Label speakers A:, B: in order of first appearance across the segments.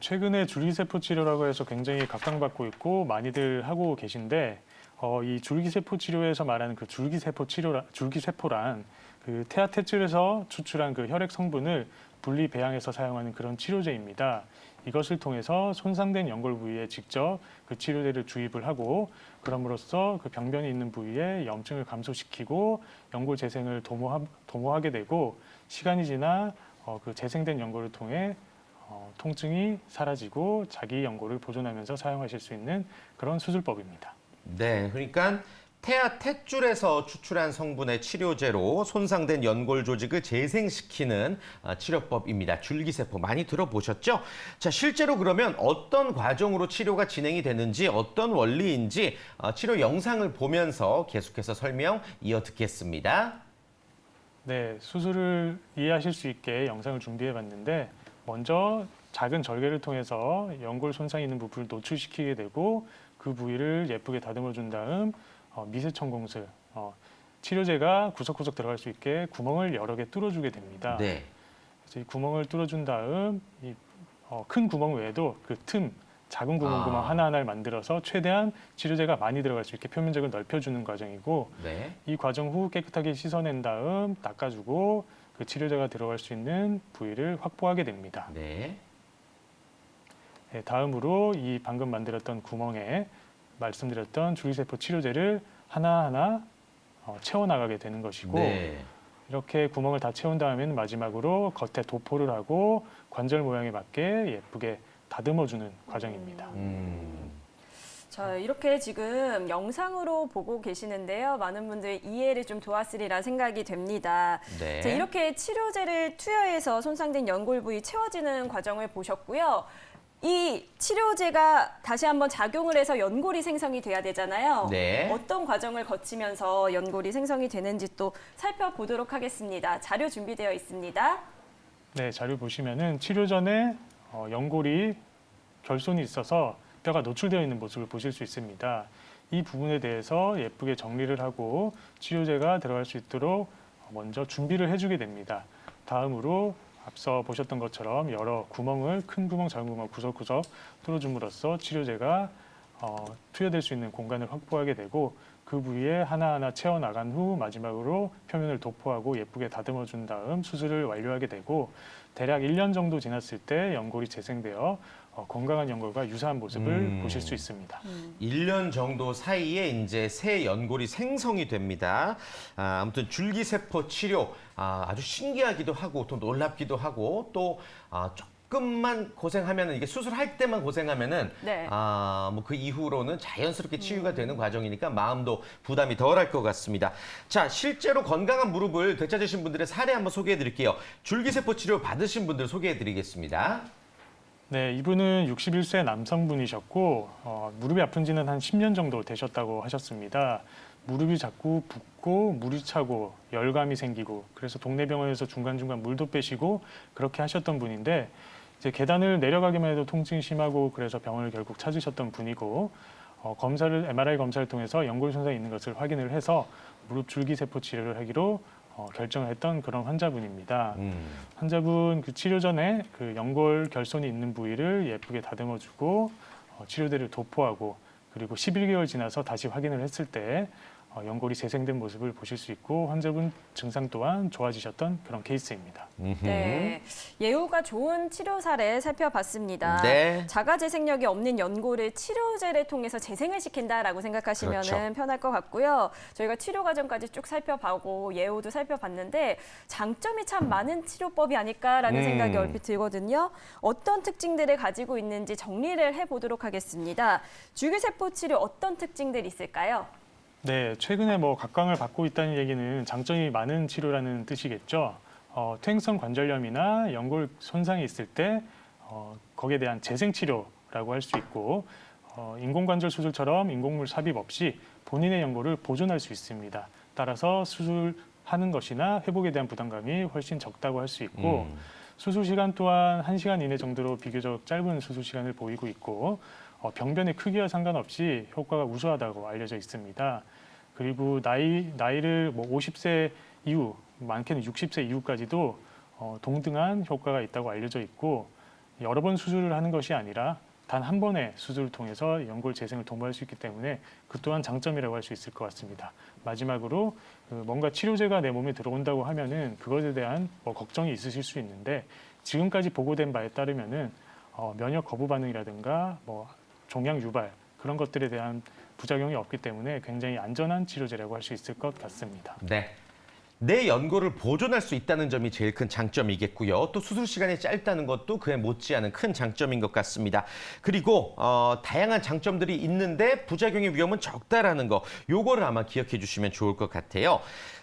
A: 최근에 줄기세포 치료라고 해서 굉장히 각광받고 있고 많이들 하고 계신데 이 줄기세포 치료에서 말하는 그 줄기세포란 그 태아tet줄에서 추출한 그 혈액 성분을 분리 배양해서 사용하는 그런 치료제입니다. 이것을 통해서 손상된 연골 부위에 직접 그 치료제를 주입을 하고 그럼으로써 그 병변이 있는 부위에 염증을 감소시키고 연골 재생을 도모하게 되고 시간이 지나 그 재생된 연골을 통해 통증이 사라지고 자기 연골을 보존하면서 사용하실 수 있는 그런 수술법입니다.
B: 네, 그러니까 태아 탯줄에서 추출한 성분의 치료제로 손상된 연골 조직을 재생시키는 치료법입니다. 줄기세포 많이 들어보셨죠? 자, 실제로 그러면 어떤 과정으로 치료가 진행이 되는지 어떤 원리인지 치료 영상을 보면서 계속해서 설명 이어듣겠습니다.
A: 네, 수술을 이해하실 수 있게 영상을 준비해 봤는데 먼저 작은 절개를 통해서 연골 손상이 있는 부분을 노출시키게 되고 그 부위를 예쁘게 다듬어 준 다음 미세천공술, 치료제가 구석구석 들어갈 수 있게 구멍을 여러 개 뚫어주게 됩니다.
B: 네.
A: 그래서 이 구멍을 뚫어준 다음 큰 구멍 외에도 그 틈, 작은 구멍 하나하나를 만들어서 최대한 치료제가 많이 들어갈 수 있게 표면적을 넓혀주는 과정이고
B: 네.
A: 이 과정 후 깨끗하게 씻어낸 다음 닦아주고 그 치료제가 들어갈 수 있는 부위를 확보하게 됩니다.
B: 네.
A: 네, 다음으로 이 방금 만들었던 구멍에 말씀드렸던 줄기세포 치료제를 하나하나 채워나가게 되는 것이고
B: 네.
A: 이렇게 구멍을 다 채운 다음에는 마지막으로 겉에 도포를 하고 관절 모양에 맞게 예쁘게 다듬어주는 과정입니다.
C: 자, 이렇게 지금 영상으로 보고 계시는데요. 많은 분들이 이해를 좀 도왔으리라 생각이 됩니다.
B: 네.
C: 자, 이렇게 치료제를 투여해서 손상된 연골 부위 채워지는 과정을 보셨고요. 이 치료제가 다시 한번 작용을 해서 연골이 생성이 돼야 되잖아요.
B: 네.
C: 어떤 과정을 거치면서 연골이 생성이 되는지 또 살펴보도록 하겠습니다. 자료 준비되어 있습니다.
A: 네, 자료 보시면은 치료 전에 연골이 결손이 있어서 뼈가 노출되어 있는 모습을 보실 수 있습니다. 이 부분에 대해서 예쁘게 정리를 하고 치료제가 들어갈 수 있도록 먼저 준비를 해주게 됩니다. 다음으로 앞서 보셨던 것처럼 여러 구멍을 큰 구멍, 작은 구멍 구석구석 뚫어줌으로써 치료제가 투여될 수 있는 공간을 확보하게 되고 그 부위에 하나하나 채워나간 후 마지막으로 표면을 도포하고 예쁘게 다듬어준 다음 수술을 완료하게 되고 대략 1년 정도 지났을 때 연골이 재생되어 건강한 연골과 유사한 모습을 보실 수 있습니다.
B: 1년 정도 사이에 이제 새 연골이 생성이 됩니다. 아무튼 줄기세포 치료 아주 신기하기도 하고 또 놀랍기도 하고 또 조금만 고생하면은 이게 수술할 때만 고생하면은
C: 네.
B: 뭐 그 이후로는 자연스럽게 치유가 되는 과정이니까 마음도 부담이 덜할 것 같습니다. 자, 실제로 건강한 무릎을 되찾으신 분들의 사례 한번 소개해 드릴게요. 줄기세포 치료 받으신 분들 소개해 드리겠습니다.
A: 네, 이분은 61세 남성분이셨고 무릎이 아픈 지는 한 10년 정도 되셨다고 하셨습니다. 무릎이 자꾸 붓고 물이 차고 열감이 생기고 그래서 동네 병원에서 중간중간 물도 빼시고 그렇게 하셨던 분인데 이제 계단을 내려가기만 해도 통증이 심하고 그래서 병원을 결국 찾으셨던 분이고 MRI 검사를 통해서 연골 손상이 있는 것을 확인을 해서 무릎 줄기세포 치료를 하기로 결정을 했던 그런 환자분입니다. 환자분 그 치료 전에 그 연골 결손이 있는 부위를 예쁘게 다듬어주고 치료제를 도포하고 그리고 11개월 지나서 다시 확인을 했을 때 연골이 재생된 모습을 보실 수 있고 환자분 증상 또한 좋아지셨던 그런 케이스입니다.
C: 네, 예후가 좋은 치료 사례 살펴봤습니다.
B: 네.
C: 자가 재생력이 없는 연골을 치료제를 통해서 재생을 시킨다라고 생각하시면
B: 그렇죠.
C: 편할 것 같고요. 저희가 치료 과정까지 쭉 살펴보고 예후도 살펴봤는데 장점이 참 많은 치료법이 아닐까라는 생각이 얼핏 들거든요. 어떤 특징들을 가지고 있는지 정리를 해보도록 하겠습니다. 줄기세포 치료 어떤 특징들이 있을까요?
A: 네, 최근에 각광을 받고 있다는 얘기는 장점이 많은 치료라는 뜻이겠죠. 퇴행성 관절염이나 연골 손상이 있을 때 거기에 대한 재생 치료라고 할 수 있고 인공관절 수술처럼 인공물 삽입 없이 본인의 연골을 보존할 수 있습니다. 따라서 수술하는 것이나 회복에 대한 부담감이 훨씬 적다고 할 수 있고 수술 시간 또한 1시간 이내 정도로 비교적 짧은 수술 시간을 보이고 있고 병변의 크기와 상관없이 효과가 우수하다고 알려져 있습니다. 그리고 나이를 50세 이후, 많게는 60세 이후까지도 동등한 효과가 있다고 알려져 있고 여러 번 수술을 하는 것이 아니라 단 한 번의 수술을 통해서 연골 재생을 도모할 수 있기 때문에 그 또한 장점이라고 할 수 있을 것 같습니다. 마지막으로 뭔가 치료제가 내 몸에 들어온다고 하면은 그것에 대한 걱정이 있으실 수 있는데 지금까지 보고된 바에 따르면은 면역 거부 반응이라든가 종양 유발 그런 것들에 대한 부작용이 없기 때문에 굉장히 안전한 치료제라고 할 수 있을 것 같습니다.
B: 네. 내 연골을 보존할 수 있다는 점이 제일 큰 장점이겠고요. 또 수술 시간이 짧다는 것도 그에 못지않은 큰 장점인 것 같습니다. 그리고 다양한 장점들이 있는데 부작용의 위험은 적다라는 거, 요거를 아마 기억해 주시면 좋을 것 같아요.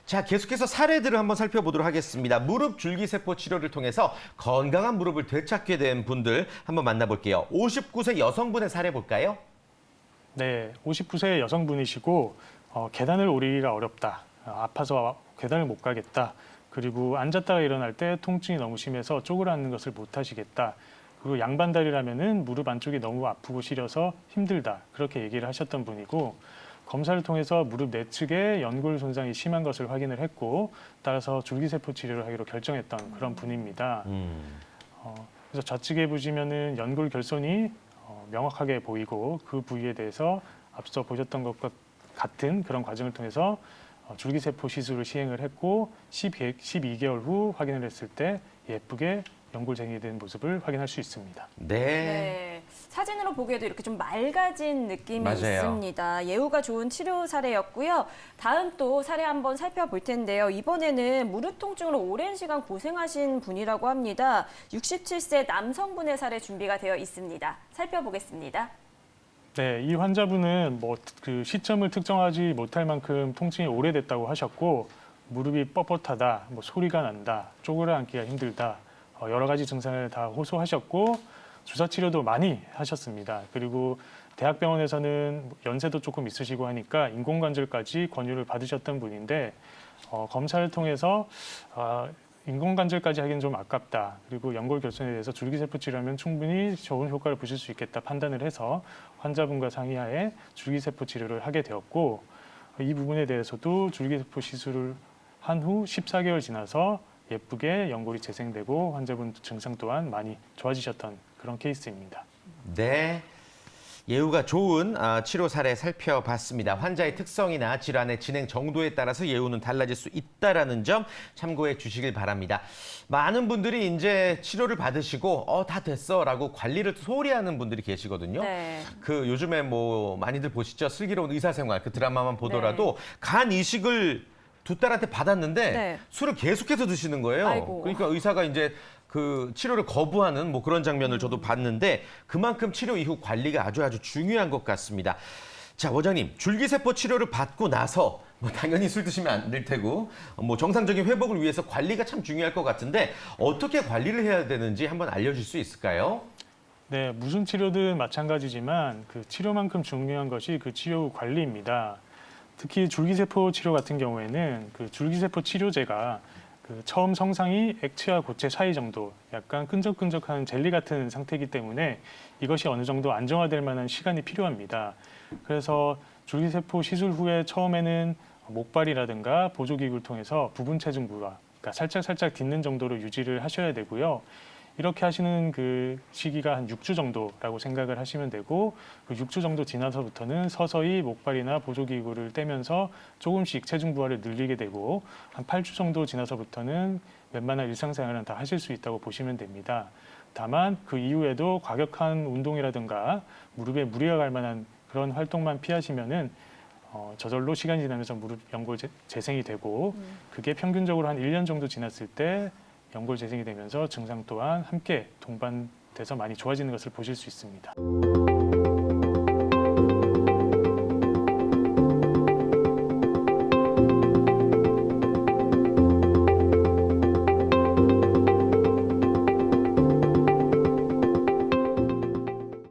B: 자, 계속해서 사례들을 한번 살펴보도록 하겠습니다. 무릎 줄기세포 치료를 통해서 건강한 무릎을 되찾게 된 분들 한번 만나볼게요. 59세 여성분의 사례 볼까요?
A: 네, 59세 여성분이시고 계단을 오르기가 어렵다. 아파서 계단을 못 가겠다. 그리고 앉았다가 일어날 때 통증이 너무 심해서 쪼그라드는 것을 못 하시겠다. 그리고 양반다리라면은 무릎 안쪽이 너무 아프고 시려서 힘들다. 그렇게 얘기를 하셨던 분이고 검사를 통해서 무릎 내측에 연골 손상이 심한 것을 확인을 했고 따라서 줄기세포 치료를 하기로 결정했던 그런 분입니다. 그래서 좌측에 보시면은 연골 결손이 명확하게 보이고 그 부위에 대해서 앞서 보셨던 것과 같은 그런 과정을 통해서 줄기세포 시술을 시행을 했고 12개월 후 확인을 했을 때 예쁘게 연골 재생된 모습을 확인할 수 있습니다.
C: 네. 사진으로 보기에도 이렇게 좀 맑아진 느낌이
B: 맞아요.
C: 있습니다. 예후가 좋은 치료 사례였고요. 다음 또 사례 한번 살펴볼 텐데요. 이번에는 무릎 통증으로 오랜 시간 고생하신 분이라고 합니다. 67세 남성분의 사례 준비가 되어 있습니다. 살펴보겠습니다.
A: 네, 이 환자분은 그 시점을 특정하지 못할 만큼 통증이 오래됐다고 하셨고 무릎이 뻣뻣하다, 소리가 난다, 쪼그려앉기가 힘들다, 여러 가지 증상을 다 호소하셨고 주사 치료도 많이 하셨습니다. 그리고 대학병원에서는 연세도 조금 있으시고 하니까 인공관절까지 권유를 받으셨던 분인데 검사를 통해서 인공관절까지 하기는 좀 아깝다. 그리고 연골 결손에 대해서 줄기세포 치료하면 충분히 좋은 효과를 보실 수 있겠다 판단을 해서 환자분과 상의하에 줄기세포 치료를 하게 되었고 이 부분에 대해서도 줄기세포 시술을 한 후 14개월 지나서 예쁘게 연골이 재생되고 환자분 증상 또한 많이 좋아지셨던 그런 케이스입니다.
B: 네. 예후가 좋은 치료 사례 살펴봤습니다. 환자의 특성이나 질환의 진행 정도에 따라서 예후는 달라질 수 있다라는 점 참고해 주시길 바랍니다. 많은 분들이 이제 치료를 받으시고 다 됐어라고 관리를 소홀히 하는 분들이 계시거든요.
C: 네.
B: 그 요즘에 많이들 보시죠. 슬기로운 의사생활 그 드라마만 보더라도 간 이식을 두 딸한테 받았는데
C: 네.
B: 술을 계속해서 드시는 거예요.
C: 아이고.
B: 그러니까 의사가 이제 그 치료를 거부하는 그런 장면을 저도 봤는데 그만큼 치료 이후 관리가 아주 중요한 것 같습니다. 자, 원장님, 줄기세포 치료를 받고 나서 당연히 술 드시면 안 될 테고 정상적인 회복을 위해서 관리가 참 중요할 것 같은데 어떻게 관리를 해야 되는지 한번 알려줄 수 있을까요?
A: 네, 무슨 치료든 마찬가지지만 그 치료만큼 중요한 것이 그 치료 후 관리입니다. 특히 줄기세포 치료 같은 경우에는 그 줄기세포 치료제가 그 처음 성상이 액체와 고체 사이 정도 약간 끈적끈적한 젤리 같은 상태이기 때문에 이것이 어느 정도 안정화될 만한 시간이 필요합니다. 그래서 줄기세포 시술 후에 처음에는 목발이라든가 보조기구를 통해서 부분 체중 부하, 그러니까 살짝 딛는 정도로 유지를 하셔야 되고요. 이렇게 하시는 그 시기가 한 6주 정도라고 생각을 하시면 되고 그 6주 정도 지나서부터는 서서히 목발이나 보조기구를 떼면서 조금씩 체중 부하를 늘리게 되고 한 8주 정도 지나서부터는 웬만한 일상생활은 다 하실 수 있다고 보시면 됩니다. 다만 그 이후에도 과격한 운동이라든가 무릎에 무리가 갈 만한 그런 활동만 피하시면은 저절로 시간이 지나면서 무릎 연골 재생이 되고 그게 평균적으로 한 1년 정도 지났을 때 연골 재생이 되면서 증상 또한 함께 동반돼서 많이 좋아지는 것을 보실 수 있습니다.